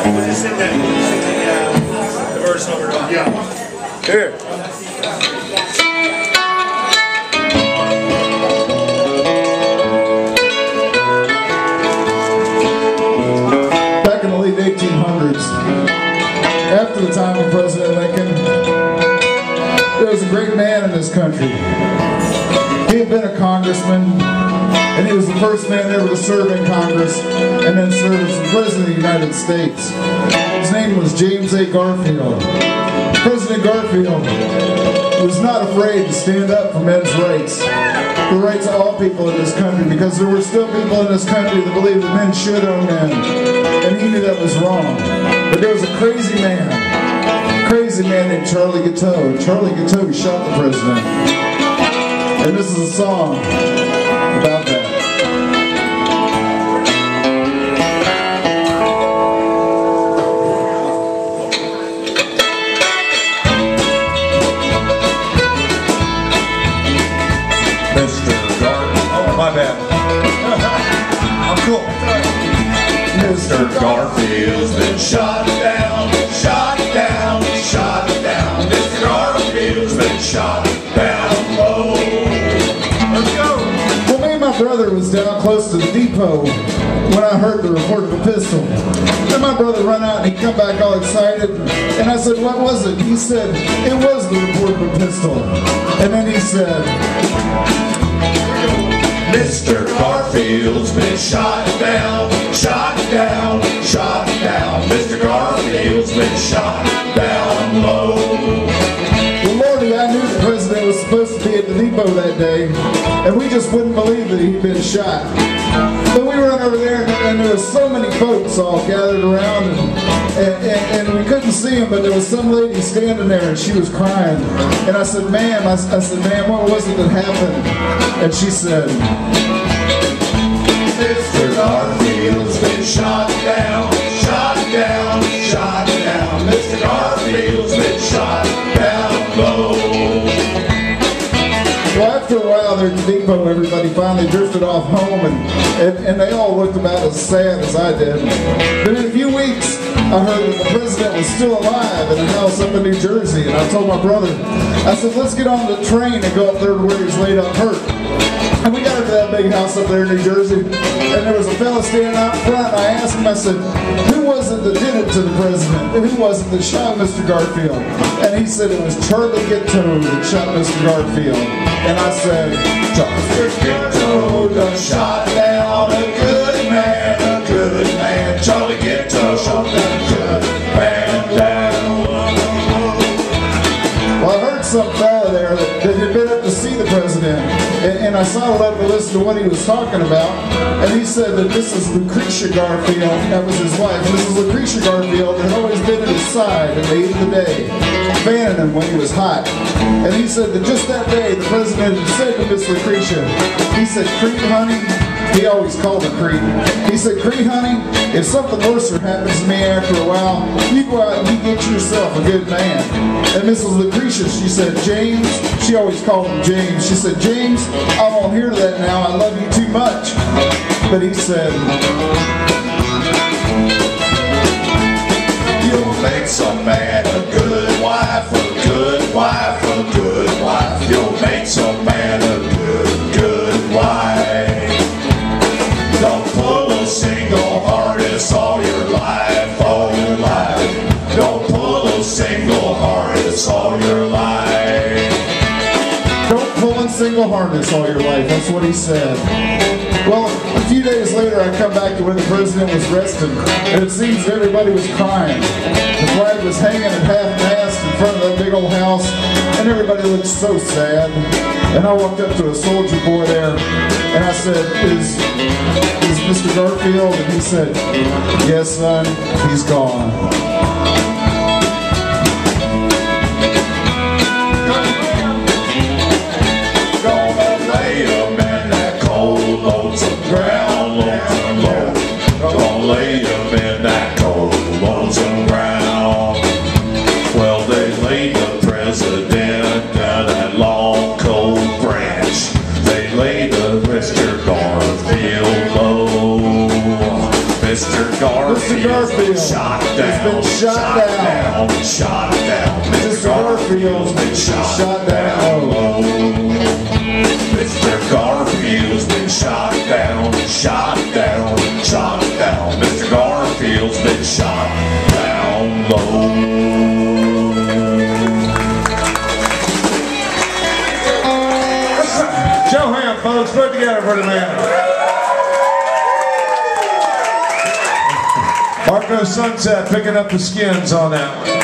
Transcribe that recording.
We'll just sing the verse over and over. Yeah. Here. Back in the late 1800s, after the time of President Lincoln, there was a great man in this country. He had been a congressman, and he was the first man ever to serve in Congress and then serve as the President of the United States. His name was James A. Garfield. President Garfield was not afraid to stand up for men's rights, the rights of all people in this country, because there were still people in this country that believed that men should own men, and he knew that was wrong. But there was a crazy man named Charlie Guiteau. Charlie Guiteau shot the president. And this is a song about that. Mr. Garfield. Oh, my bad. I'm cool. Mr. Garfield's been shot down, shot down, shot down. Mr. Garfield's been shot down low. Let's go. Well, me and my brother was down close to the depot when I heard the report of a pistol. Then my brother run out and he come back all excited. And I said, what was it? He said, it was the report of a pistol. And then he said, Mr. Garfield's been shot down, shot down, shot down. Mr. Garfield's been shot down low. Well, Lordy, I knew the president was supposed to be at the depot that day, and we just wouldn't believe that he'd been shot. But we went over there, and there was so many folks all gathered around, and we couldn't see him, but there was some lady standing there, and she was crying. And I said, ma'am, what was it that happened? And she said, Mr. Garfield's been shot down, shot down, shot down. Mr. Garfield's been shot down low. well, after a while there at the depot, everybody finally drifted off home, and they all looked about as sad as I did. But in a few weeks, I heard that the president was still alive in a house up in New Jersey, and I told my brother, I said, let's get on the train and go up there to where he's laid up hurt. And we got into that big house up there in New Jersey, and there was a fella standing out front, and I asked him, I said, who was it that did it to the president? And who was it that shot Mr. Garfield? And he said it was Charlie Guiteau that shot Mr. Garfield. And I said, Charlie Guiteau done shot down a good man, a good man. Charlie Guiteau shot that good man down. well, I heard some fella there that had been up to see the president, and I saw up to listen to what he was talking about, and he said that this is Lucretia Garfield, that was his wife, and this is Lucretia Garfield that had always been at his side in the heat of the day, fanning him when he was hot. And he said that just that day, the president had said to Miss Lucretia, he said, Creed, honey, he always called her Creed. He said, Creed, honey, if something worse happens to me after a while, you go out and you get yourself a good man. And Mrs. Lucretia, she said, James, she always called him James. She said, James, I won't hear that now. I love you too much. But he said, You'll make some man a good wife, a good wife, a good wife. You'll make some man a good, good wife. Don't pull a single harness all your life, all your life. Don't pull a single harness all your life. don't pull in single harness all your life. That's what he said. Well, a few days later, I come back to where the president was resting, and it seems everybody was crying. The flag was hanging at half-mast in front of that big old house, and everybody looked so sad. And I walked up to a soldier boy there, and I said, is Mr. Garfield? And he said, yes, son, he's gone. Lonesome ground, lonesome ground. Gonna lay him in that cold, lonesome ground. Well, they laid the president down that long, cold branch. They laid the Mr. Garfield low. Mr. Garfield shot down. He's been shot down. Shot down. Mr. Garfield's been shot down. Mr. Garfield's been shot down. Shot down. Shot down. Mr. Garfield's been shot down low. Show hand, folks. Put it together for the man. Marco Sunset picking up the skins on that one.